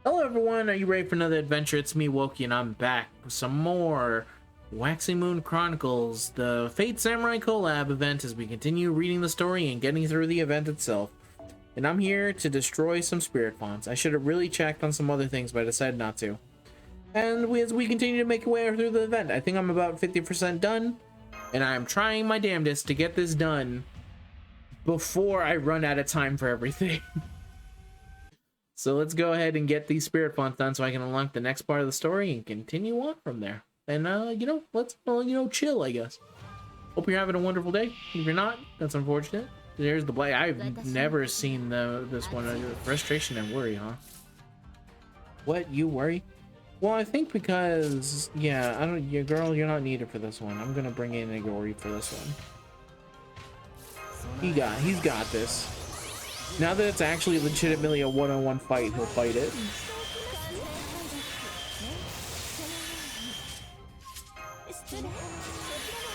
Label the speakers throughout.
Speaker 1: Hello everyone, are you ready for another adventure? It's me, Wokey, and I'm back with some more Waxing Moon Chronicles, the Fate Samurai collab event, as we continue reading the story and getting through the event itself. And I'm here to destroy some spirit fonts. I should have really checked on some other things, but I decided not to. And as we continue to make our way through the event, I think I'm about 50% done, and I'm trying my damnedest to get this done before I run out of time for everything. So let's go ahead and get these spirit fonts done so I can unlock the next part of the story and continue on from there. And, let's, chill, I guess. Hope you're having a wonderful day. If you're not, that's unfortunate. There's the blade. I've never seen this one. Frustration and worry, huh? What? You worry? Well, I think because, yeah, girl, you're not needed for this one. I'm gonna bring in Igori for this one. He's got this. Now that it's actually legitimately a one-on-one fight, he'll fight it.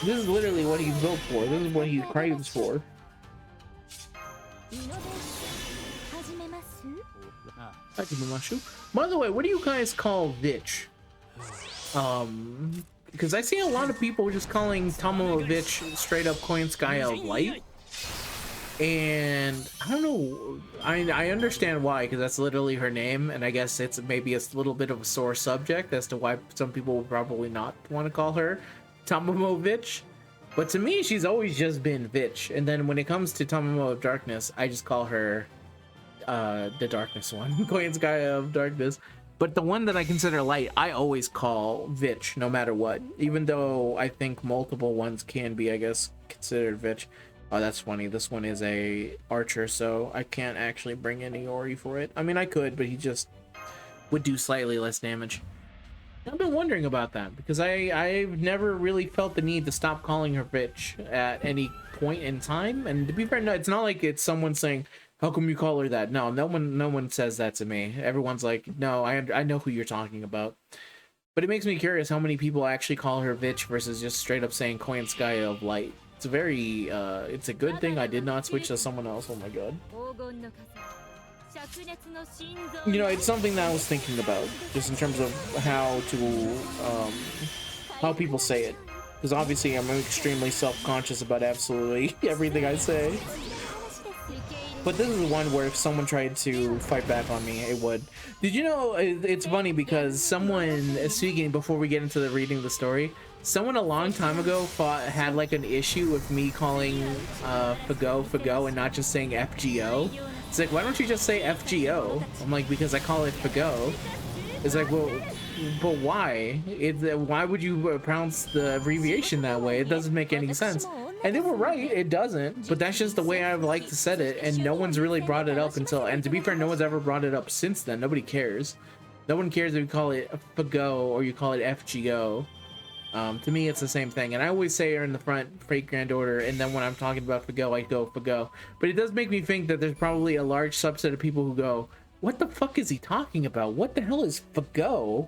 Speaker 1: This is literally what he's built for. This is what he craves for. By the way, what do you guys call Vitch? Because I see a lot of people just calling Tomomo Vitch straight up Coin Sky of Light. And I don't know, I understand why, because that's literally her name, and I guess it's maybe a little bit of a sore subject as to why some people would probably not want to call her Tomomo Vitch. But to me, she's always just been Vitch. And then when it comes to Tomomo of Darkness, I just call her the Darkness one, Coin Sky of Darkness. But the one that I consider light, I always call Vitch, no matter what. Even though I think multiple ones can be, I guess, considered Vitch. Oh, that's funny. This one is a archer, so I can't actually bring in Iori for it. I mean, I could, but he just would do slightly less damage. I've been wondering about that, because I've never really felt the need to stop calling her Vitch at any point in time. And to be fair, no, it's not like it's someone saying, how come you call her that? No one says that to me. Everyone's like, no, I know who you're talking about. But it makes me curious how many people actually call her Vitch versus just straight up saying Coin Sky of Light. It's a very, it's a good thing I did not switch to someone else. Oh my god. You know, it's something that I was thinking about, just in terms of how to, how people say it. Because obviously I'm extremely self-conscious about absolutely everything I say. But this is one where if someone tried to fight back on me, it would. Did you know, it's funny because someone, speaking before we get into the reading of the story, someone a long time ago had like an issue with me calling FGO and not just saying FGO. It's like, why don't you just say FGO? I'm like, because I call it FGO. It's like, well, but why? Why would you pronounce the abbreviation that way? It doesn't make any sense. And they were right, it doesn't, but that's just the way I like to set it, and no one's really brought it up until, and to be fair, no one's ever brought it up since then. Nobody cares. No one cares if you call it FGO or you call it FGO. To me, it's the same thing, and I always say her in the front, Fate Grand Order, and then when I'm talking about FGO, I go FGO. But it does make me think that there's probably a large subset of people who go, what the fuck is he talking about? What the hell is FGO?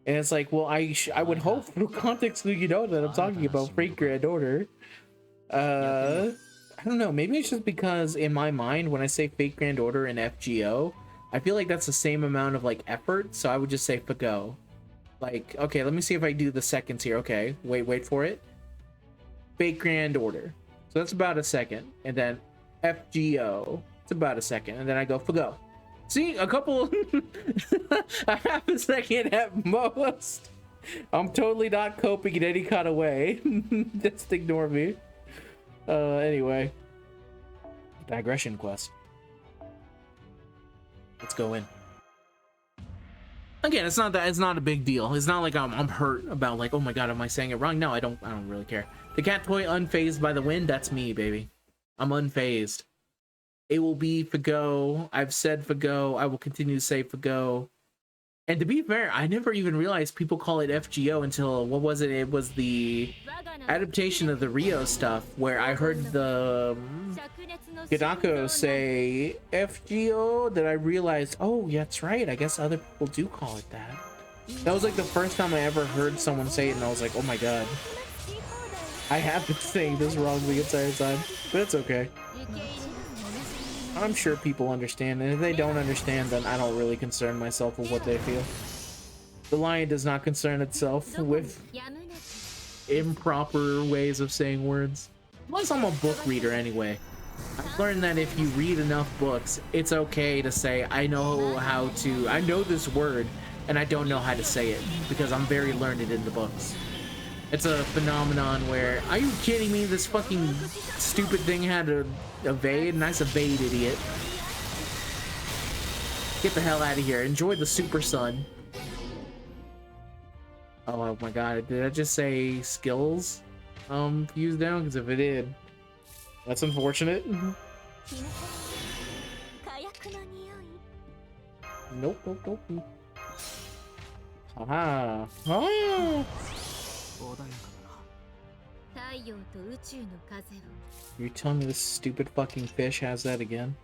Speaker 1: And it's like, well, I would hope through context you know that I'm talking about Fate Grand Order. I don't know, maybe it's just because in my mind when I say Fate Grand Order and FGO, I feel like that's the same amount of like effort, so I would just say FGO. Like, okay, let me see if I do the seconds here. Okay, wait for it. Fate Grand Order, so that's about a second, and then FGO, it's about a second, and then I go FGO. See, a couple a half a second at most. I'm totally not coping in any kind of way. Just ignore me. Anyway, digression quest. Let's go in. Again, it's not a big deal. It's not like I'm hurt about like, oh my god, am I saying it wrong? No, I don't really care. The cat toy unfazed by the wind, that's me, baby. I'm unfazed. It will be FGO. I've said FGO. I will continue to say FGO. And to be fair, I never even realized people call it FGO until, what was it? It was the adaptation of the Rio stuff where I heard the Gadako say FGO, that I realized, oh, yeah, that's right. I guess other people do call it that. That was like the first time I ever heard someone say it, and I was like, oh my god. I have been saying this wrong the entire time, but it's okay. I'm sure people understand, and if they don't understand, then I don't really concern myself with what they feel. The lion does not concern itself with improper ways of saying words. Plus, I'm a book reader anyway. I've learned that if you read enough books, it's okay to say, I know this word, and I don't know how to say it, because I'm very learned in the books. It's a phenomenon where, are you kidding me? This fucking stupid thing had to evade. Nice evade, idiot. Get the hell out of here. Enjoy the super sun. Oh my god, did I just say skills? Fused down? Because if it did, that's unfortunate. Nope, nope, nope. Haha. Oh! You're telling me this stupid fucking fish has that again?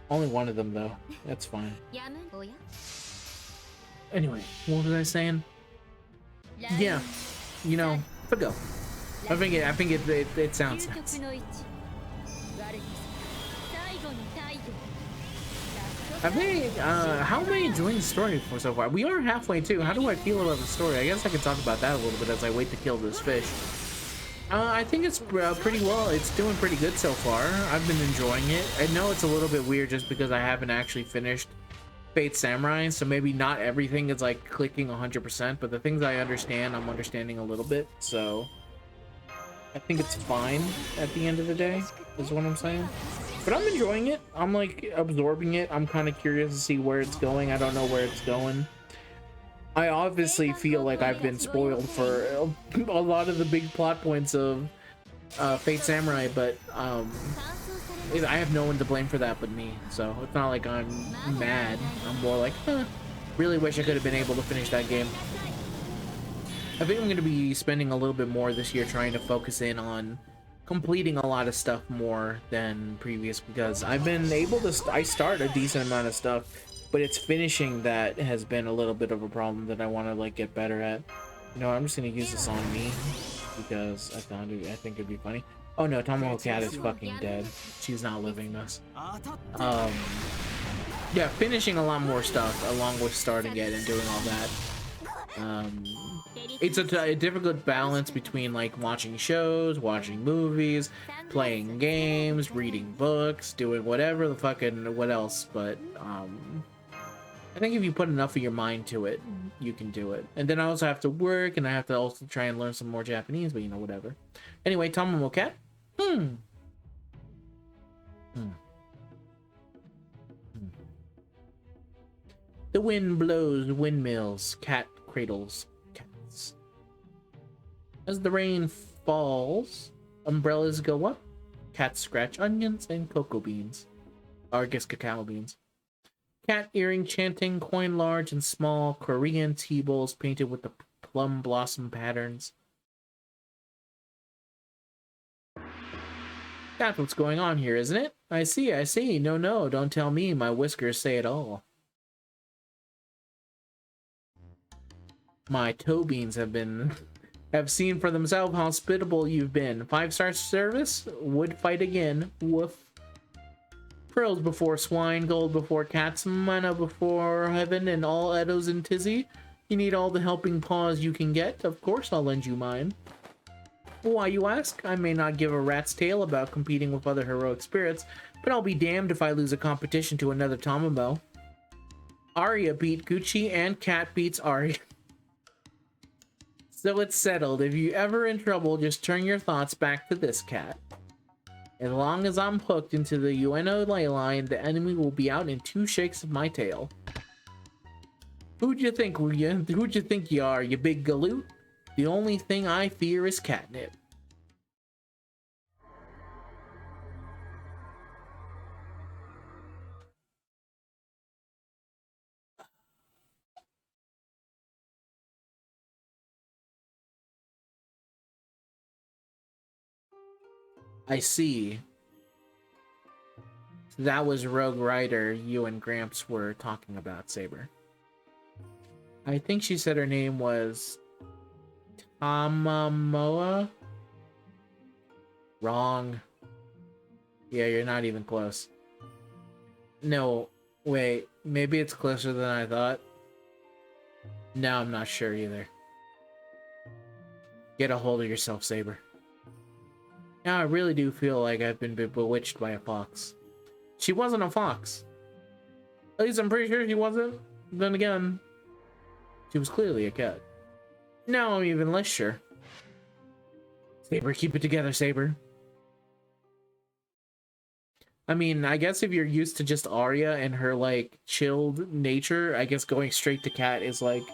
Speaker 1: Only one of them though. That's fine. Anyway, what was I saying? Yeah, you know, FGO. I think it sounds nice. How am I enjoying the story for so far? We are halfway too. How do I feel about the story? I guess I can talk about that a little bit as I wait to kill this fish. I think it's pretty well. It's doing pretty good so far. I've been enjoying it. I know it's a little bit weird just because I haven't actually finished Fate Samurai, so maybe not everything is like clicking 100%, but the things I understand, I'm understanding a little bit, so I think it's fine at the end of the day, is what I'm saying. But I'm enjoying it. I'm like absorbing it. I'm kind of curious to see where it's going. I don't know where it's going. I obviously feel like I've been spoiled for a lot of the big plot points of Fate Samurai, but I have no one to blame for that but me, so it's not like I'm mad. I'm more like, really wish I could have been able to finish that game. I think I'm going to be spending a little bit more this year trying to focus in on completing a lot of stuff more than previous, because I've been able to I start a decent amount of stuff, but it's finishing that has been a little bit of a problem that I want to like get better at. You know, I'm just going to use this on me because I think it'd be funny. Oh no, Tomoe Cat is fucking dead. She's not living this. Yeah, finishing a lot more stuff along with starting it and doing all that. It's a difficult balance between like watching shows, watching movies, playing games, reading books, doing whatever the fucking what else, but I think if you put enough of your mind to it, you can do it. And then I also have to work, and I have to also try and learn some more Japanese, but you know, whatever. Anyway, Tomoe Cat. The wind blows windmills, cat cradles cats. As the rain falls, umbrellas go up, cats scratch onions and cocoa beans. Or I guess cacao beans. Cat earring chanting, coin large and small, Korean tea bowls painted with the plum blossom patterns. That's what's going on here, isn't it? I see, I see. No, no, don't tell me. My whiskers say it all. My toe beans have seen for themselves how hospitable you've been. 5-star service? Would fight again. Woof. Pearls before swine, gold before cats, mana before heaven, and all Edos and Tizzy. You need all the helping paws you can get. Of course I'll lend you mine. Why, you ask? I may not give a rat's tail about competing with other heroic spirits, but I'll be damned if I lose a competition to another Tomoe. Arya beat Gucci and Cat beats Arya. So it's settled. If you're ever in trouble, just turn your thoughts back to this cat. As long as I'm hooked into the Ueno ley line, the enemy will be out in 2 shakes of my tail. Who'd you think you are, you big galoot? The only thing I fear is catnip. I see. That was Rogue Rider you and Gramps were talking about, Saber. I think she said her name was Tamamoa? Wrong. Yeah, you're not even close. No, wait. Maybe it's closer than I thought. No, I'm not sure either. Get a hold of yourself, Saber. Now I really do feel like I've been bewitched by a fox. She wasn't a fox. At least I'm pretty sure she wasn't. Then again, she was clearly a cat. Now I'm even less sure. Saber, keep it together, Saber. I mean, I guess if you're used to just Arya and her, like, chilled nature, I guess going straight to cat is like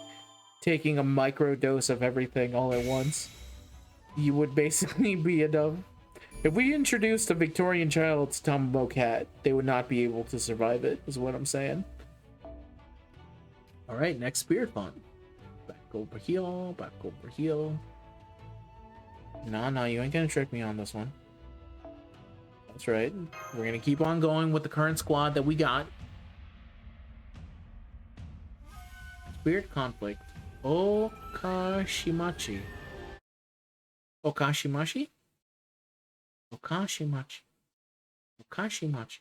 Speaker 1: taking a micro dose of everything all at once. You would basically be enough. If we introduced a Victorian child to Tombow Cat, they would not be able to survive it, is what I'm saying. Alright, next spirit font. Back over here, back over here. No, you ain't gonna trick me on this one. That's right. We're gonna keep on going with the current squad that we got. Spirit conflict. Okashimachi. Okashimachi? Okashimachi. Okashimachi.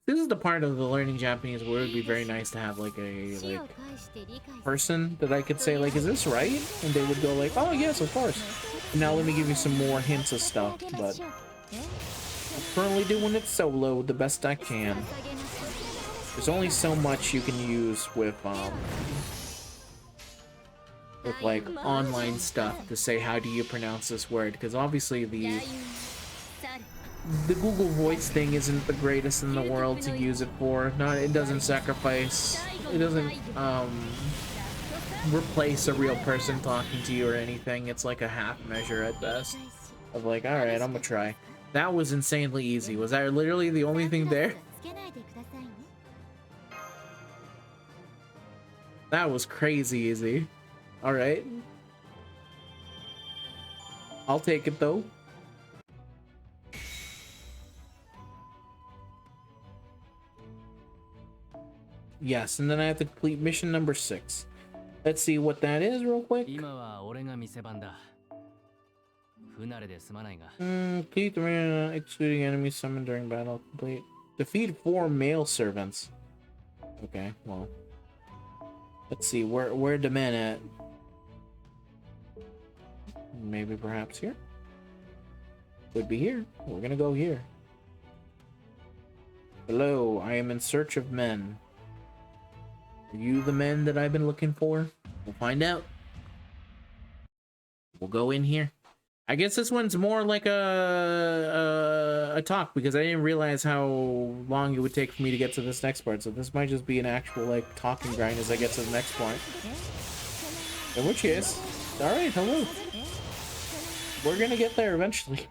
Speaker 1: This is the part of the learning Japanese where it would be very nice to have like a person that I could say like, is this right? And they would go like, oh yes, of course. And now let me give you some more hints of stuff, but I'm currently doing it solo the best I can. There's only so much you can use with like online stuff to say how do you pronounce this word, because obviously the Google Voice thing isn't the greatest in the world to use it for. It doesn't sacrifice, it doesn't replace a real person talking to you or anything. It's like a half measure at best of like, all right, I'm gonna try. That was insanely easy. Was that literally the only thing there? That was crazy easy. All right, I'll take it though. Yes, and then I have to complete mission number 6. Let's see what that is real quick. Complete the arena excluding enemies summoned during battle. Complete. Defeat 4 male servants. Okay, well. Let's see, where the men at? Maybe perhaps here? Could be here. We're gonna go here. Hello, I am in search of men. Are you the men that I've been looking for? We'll find out. We'll go in here. I guess this one's more like a talk, because I didn't realize how long it would take for me to get to this next part. So this might just be an actual like talking grind as I get to the next part. In which case, all right, hello. We're gonna get there eventually.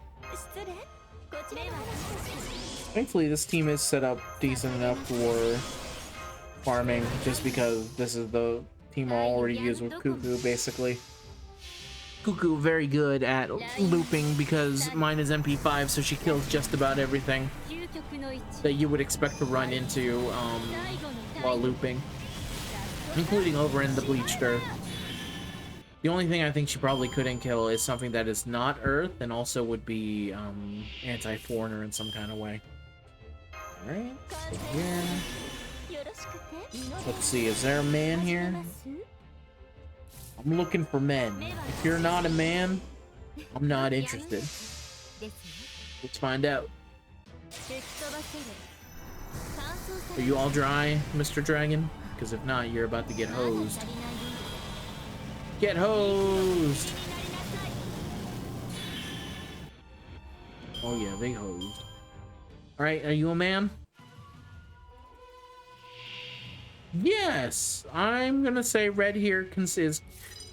Speaker 1: Thankfully, this team is set up decent enough for farming, just because this is the team I already use with Cuckoo, basically. Cuckoo very good at looping because mine is MP5, so she kills just about everything that you would expect to run into while looping, including over in the Bleached Earth. The only thing I think she probably couldn't kill is something that is not Earth and also would be anti-foreigner in some kind of way. Alright, so here. Let's see, is there a man here? I'm looking for men. If you're not a man, I'm not interested. Let's find out. Are you all dry, Mr. Dragon? Because if not, you're about to get hosed. Get hosed! Oh yeah, they hosed. Alright, are you a man? Yes! I'm gonna say red here is...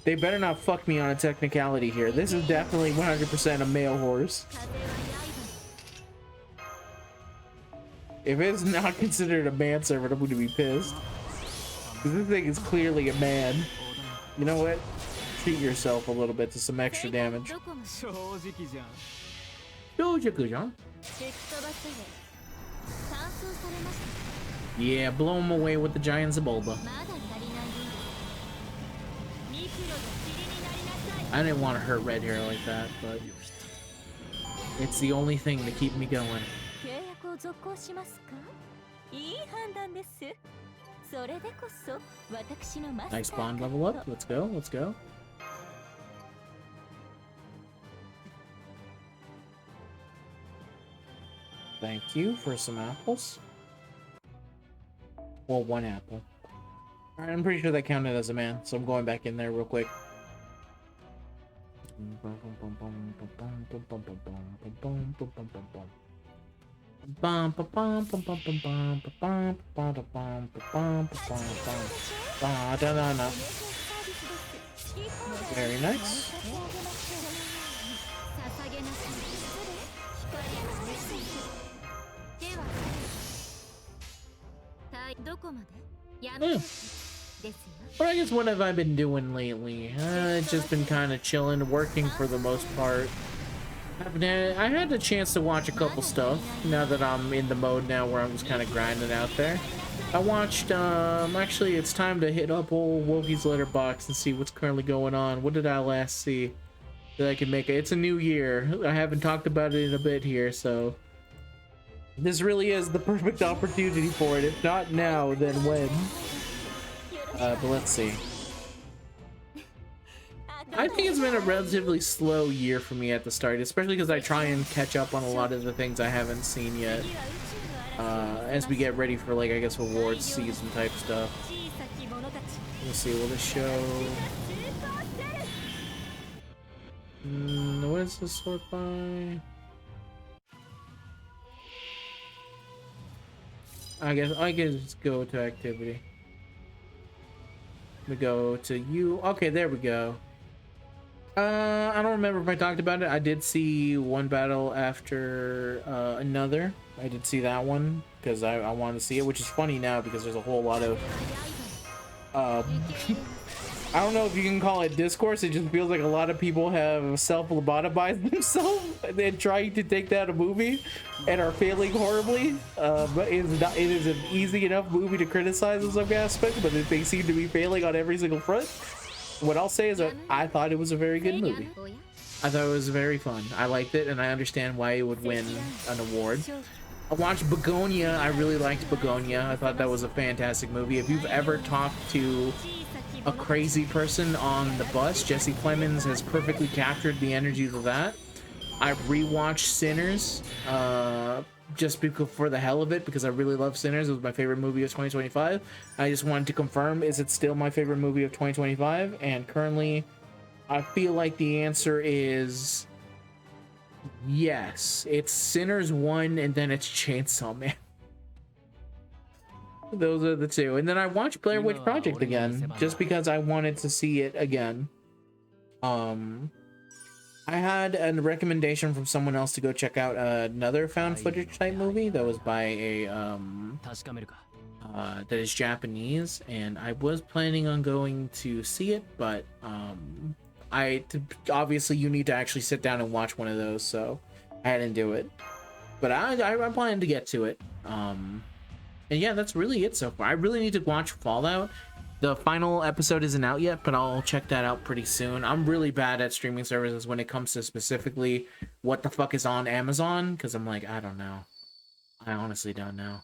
Speaker 1: They better not fuck me on a technicality here. This is definitely 100% a male horse. If it's not considered a manservant, I'm gonna be pissed. Because this thing is clearly a man. You know what? Treat yourself a little bit to some extra damage. Yeah, blow him away with the giant Zabulba. I didn't want to hurt red hair like that, but it's the only thing to keep me going. Nice bond level up. Let's go. Let's go. Thank you for some apples. Well, one apple. Alright, I'm pretty sure that counted as a man, so I'm going back in there real quick. Very nice. But I guess what have I been doing lately? It's just been kind of chilling, working for the most part. I had the chance to watch a couple stuff now that I'm in the mode now where I'm just kind of grinding out there. I watched, actually it's time to hit up old Wokey's letterbox and see what's currently going on. What did I last see that I can make it? It's a new year. I haven't talked about it in a bit here, so this really is the perfect opportunity for it. If not now, then when? But let's see. I think it's been a relatively slow year for me at the start, especially because I try and catch up on a lot of the things I haven't seen yet. As we get ready for, like, I guess, awards season type stuff. Let's see, will this show... what is this sort by? I guess go to activity. We go to you. Okay, there we go. I don't remember if I talked about it. I did see one battle after another. I did see that one because I wanted to see it, which is funny now because there's a whole lot of I don't know if you can call it discourse. It just feels like a lot of people have self-lobotomized themselves and trying to take down a movie and are failing horribly. But it is an easy enough movie to criticize in some aspect, but they seem to be failing on every single front. What I'll say is that I thought it was a very good movie. I thought it was very fun. I liked it, and I understand why it would win an award. I watched Begonia. I really liked Begonia. I thought that was a fantastic movie. If you've ever talked to a crazy person on the bus, Jesse Plemons has perfectly captured the energy of that. I rewatched Sinners just because, for the hell of it, because I really love Sinners. It was my favorite movie of 2025. I just wanted to confirm, is it still my favorite movie of 2025? And currently, I feel like the answer is yes. It's Sinners 1 and then it's Chainsaw Man. Those are the two. And then I watched Blair Witch Project again just because I wanted to see it again. I had a recommendation from someone else to go check out another found footage type movie that was by a that is Japanese, and I was planning on going to see it, but obviously you need to actually sit down and watch one of those, so I didn't do it. But I'm planning to get to it. And yeah, that's really it so far. I really need to watch Fallout. The final episode isn't out yet, but I'll check that out pretty soon. I'm really bad at streaming services when it comes to specifically what the fuck is on Amazon, because I'm like, I don't know. I honestly don't know.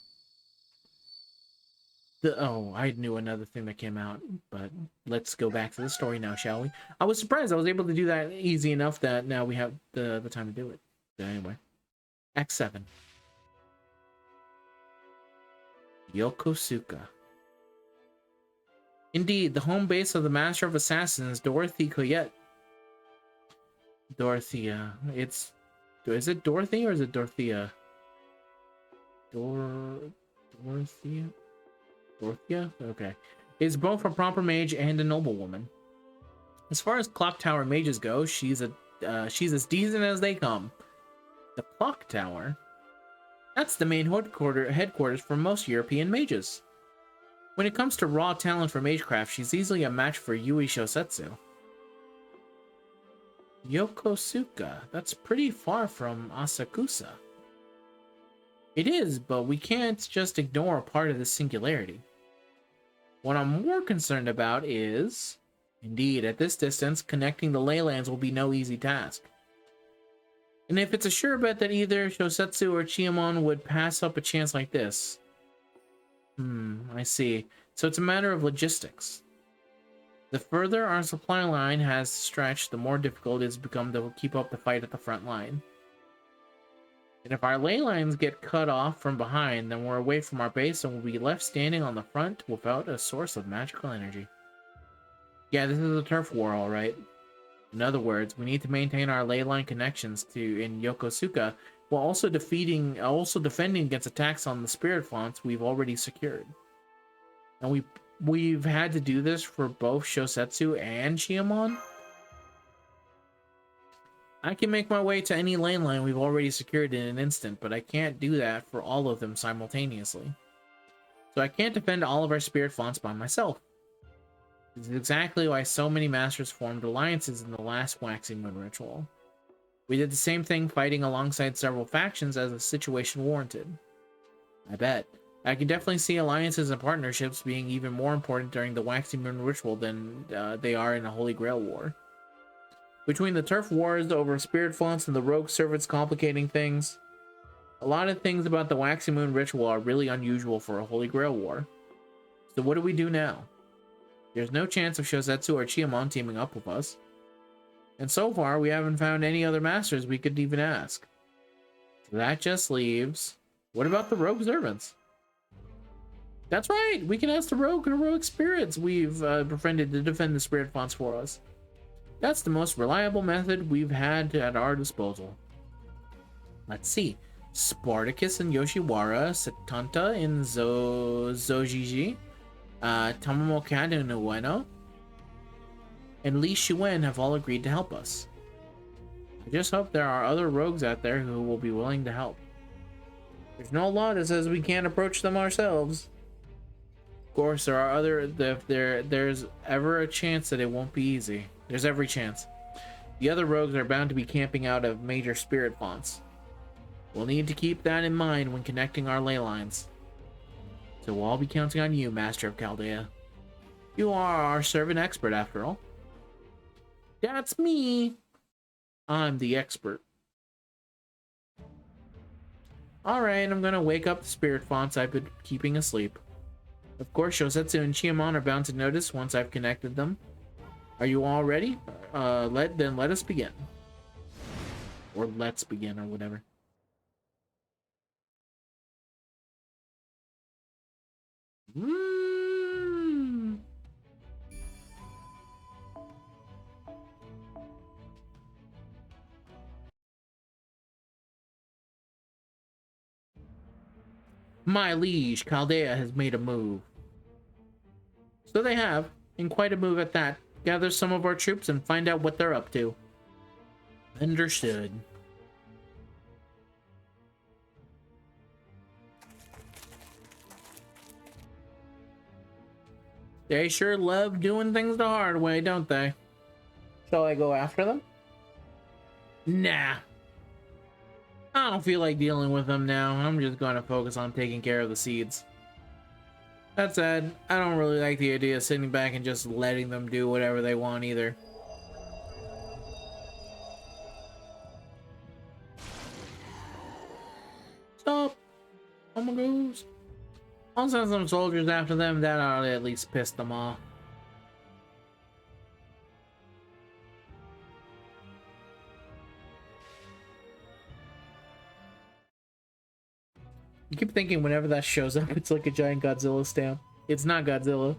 Speaker 1: Oh, I knew another thing that came out, but let's go back to the story now, shall we? I was surprised I was able to do that easy enough that now we have the time to do it. But anyway, Act 7. Yokosuka. Indeed, the home base of the Master of Assassins, Dorothy Coyette. Dorothea. Is it Dorothy or is it Dorothea? Dorothea? Dorothea? Okay. Is both a proper mage and a noblewoman. As far as Clock Tower mages go, she's as decent as they come. The Clock Tower? That's the main headquarters for most European mages. When it comes to raw talent for magecraft, she's easily a match for Yui Shosetsu. Yokosuka. That's pretty far from Asakusa. It is, but we can't just ignore a part of this singularity. What I'm more concerned about is, indeed, at this distance, connecting the leylands will be no easy task. And if it's a sure bet that either Shosetsu or Chiyamon would pass up a chance like this. I see. So it's a matter of logistics. The further our supply line has stretched, the more difficult it's become to keep up the fight at the front line. And if our ley lines get cut off from behind, then we're away from our base and we'll be left standing on the front without a source of magical energy. Yeah, this is a turf war, alright. In other words, we need to maintain our ley line connections in Yokosuka while also defending against attacks on the spirit fonts we've already secured. And we've had to do this for both Shosetsu and Chiyamon. I can make my way to any ley line we've already secured in an instant, but I can't do that for all of them simultaneously. So I can't defend all of our spirit fonts by myself. This is exactly why so many masters formed alliances in the last Waxing Moon ritual. We did the same thing, fighting alongside several factions as the situation warranted. I bet. I can definitely see alliances and partnerships being even more important during the Waxing Moon ritual than they are in a Holy Grail war. Between the turf wars over spirit fonts and the rogue servants complicating things, a lot of things about the Waxing Moon ritual are really unusual for a Holy Grail war. So what do we do now? There's no chance of Shosetsu or Chiyamon teaming up with us. And so far, we haven't found any other masters we could even ask. So that just leaves... What about the rogue servants? That's right! We can ask the rogue and heroic spirits we've befriended to defend the spirit fonts for us. That's the most reliable method we've had at our disposal. Let's see. Spartacus and Yoshiwara, Setanta and Zojiji, Tamamokado and Ueno, and Li Shuen have all agreed to help us. I just hope there are other rogues out there who will be willing to help. There's no law that says we can't approach them ourselves. Of course, there are there's ever a chance that it won't be easy. There's every chance. The other rogues are bound to be camping out of major spirit fonts. We'll need to keep that in mind when connecting our ley lines. So we'll all be counting on you, Master of Chaldea. You are our servant expert, after all. That's me. I'm the expert. Alright, I'm gonna wake up the spirit fonts I've been keeping asleep. Of course, Shosetsu and Chiyamon are bound to notice once I've connected them. Are you all ready? Then let us begin. Or let's begin, or whatever. My liege, Chaldea has made a move. So they have, and quite a move at that. Gather some of our troops and find out what they're up to. Understood. They sure love doing things the hard way, don't they? Shall I go after them? Nah. I don't feel like dealing with them now. I'm just going to focus on taking care of the seeds. That said, I don't really like the idea of sitting back and just letting them do whatever they want either. Stop! Oh my gosh. I'll send some soldiers after them. That ought to at least piss them off. You keep thinking whenever that shows up, it's like a giant Godzilla stamp. It's not Godzilla.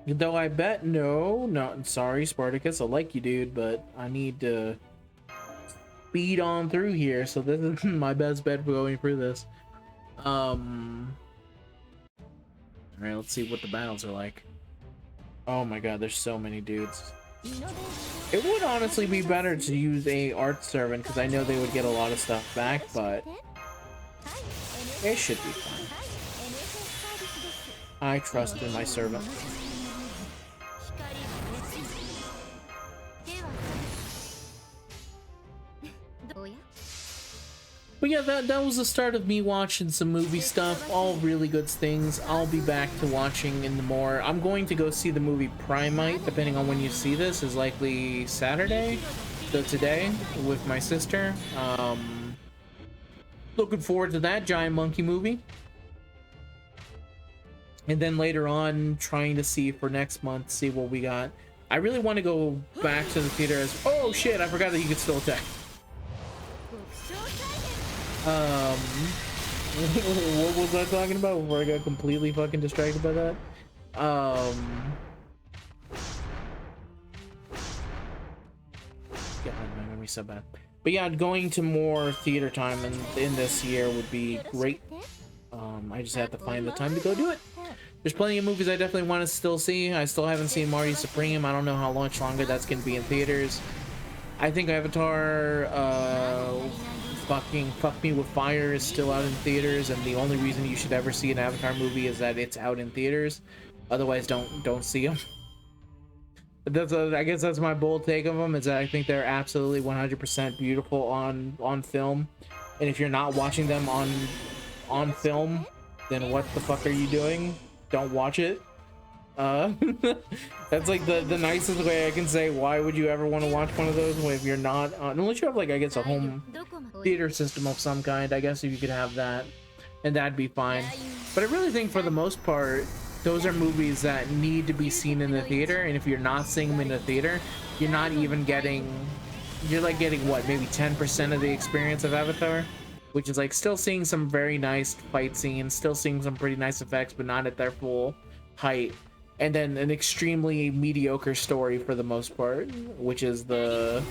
Speaker 1: Though I bet no, sorry, Spartacus. I like you, dude, but I need to speed on through here. So this is my best bet for going through this. All right, let's see what the battles are like. Oh my god, there's so many dudes. It would honestly be better to use a art servant because I know they would get a lot of stuff back, but it should be fine. I trust in my servant. But yeah, that was the start of me watching some movie stuff. All really good things. I'll be back to watching in the more. I'm going to go see the movie Primite, depending on when you see this, is likely Saturday. So today with my sister, looking forward to that giant monkey movie. And then later on, trying to see for next month, see what we got. I really want to go back to the theater as... Oh shit, I forgot that you could still attack. What was I talking about before I got completely fucking distracted by that? God, my memory's so bad. But yeah, going to more theater time in this year would be great. I just have to find the time to go do it. There's plenty of movies I definitely want to still see. I still haven't seen Marty Supreme. I don't know how much longer that's going to be in theaters. I think Avatar, fucking Fuck Me With Fire is still out in theaters, and the only reason you should ever see an Avatar movie is that it's out in theaters. Otherwise, don't see them. I guess that's my bold take of them, is that I think they're absolutely 100% beautiful on film. And if you're not watching them on film, then what the fuck are you doing? Don't watch it. That's like the nicest way I can say, why would you ever want to watch one of those if you're not unless you have, like, I guess a home theater system of some kind. I guess if you could have that, and that'd be fine. But I really think for the most part, those are movies that need to be seen in the theater, and if you're not seeing them in the theater, you're not even getting, you're like getting what, maybe 10% of the experience of Avatar, which is like still seeing some very nice fight scenes, still seeing some pretty nice effects, but not at their full height. And then an extremely mediocre story for the most part, which is the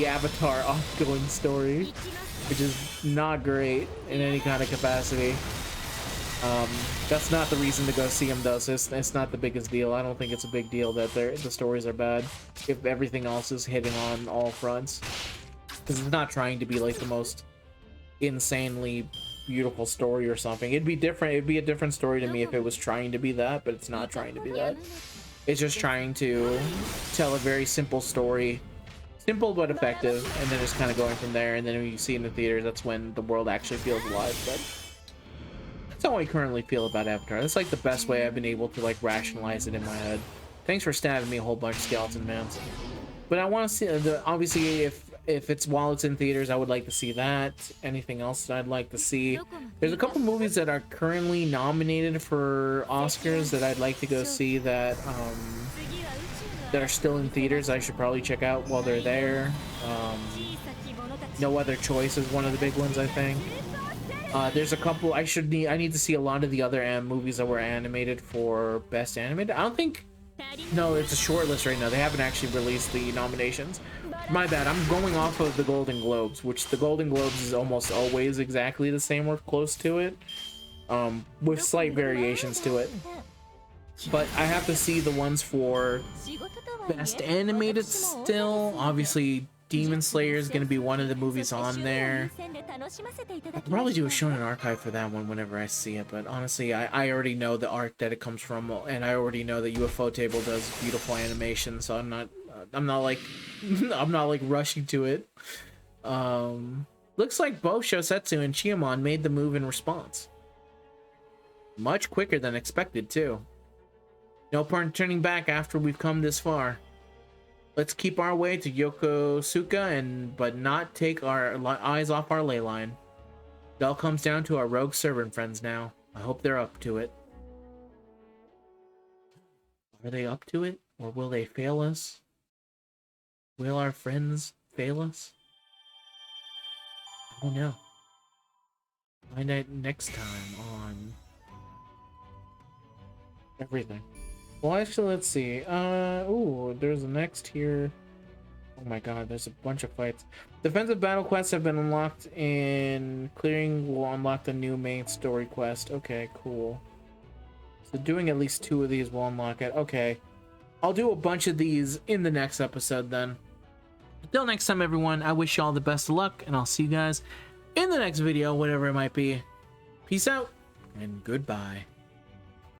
Speaker 1: Avatar ongoing story, which is not great in any kind of capacity. That's not the reason to go see them though, so it's not the biggest deal. I don't think it's a big deal that the stories are bad if everything else is hitting on all fronts, because it's not trying to be like the most insanely beautiful story or something. It'd be different. It'd be a different story to me if it was trying to be that, but it's not trying to be that. It's just trying to tell a very simple story, simple but effective, and then just kind of going from there. And then when you see it in the theaters, that's when the world actually feels alive. But that's how I currently feel about Avatar. That's like the best way I've been able to like rationalize it in my head. Thanks for stabbing me a whole bunch of skeleton mans. But I want to see obviously if it's while it's in theaters, I would like to see that. Anything else that I'd like to see? There's a couple movies that are currently nominated for Oscars that I'd like to go see that are still in theaters. I should probably check out while they're there. No Other Choice is one of the big ones, I think. There's a couple I need to see a lot of the other movies that were animated for Best Animated. I don't think. No, it's a short list right now. They haven't actually released the nominations. My bad. I'm going off of the Golden Globes, which the Golden Globes is almost always exactly the same or close to it, with slight variations to it. But I have to see the ones for Best Animated still. Obviously, Demon Slayer is going to be one of the movies on there. I'll probably do a Shonen Archive for that one whenever I see it, but honestly, I already know the art that it comes from, and I already know that UFO Table does beautiful animation, so I'm not like rushing to it. Looks like both Shosetsu and Chiyamon made the move in response. Much quicker than expected, too. No point turning back after we've come this far. Let's keep our way to Yokosuka but not take our eyes off our ley line. It all comes down to our rogue servant friends now. I hope they're up to it. Are they up to it? Or will they fail us? Will our friends fail us? I don't know. Find out next time on everything. Well, actually, let's see. Ooh, there's a next here. Oh my god, there's a bunch of fights. Defensive battle quests have been unlocked, and clearing will unlock the new main story quest. Okay, cool. So doing at least 2 of these will unlock it. Okay. I'll do a bunch of these in the next episode then. Until next time, everyone, I wish you all the best of luck, and I'll see you guys in the next video, whatever it might be. Peace out, and goodbye.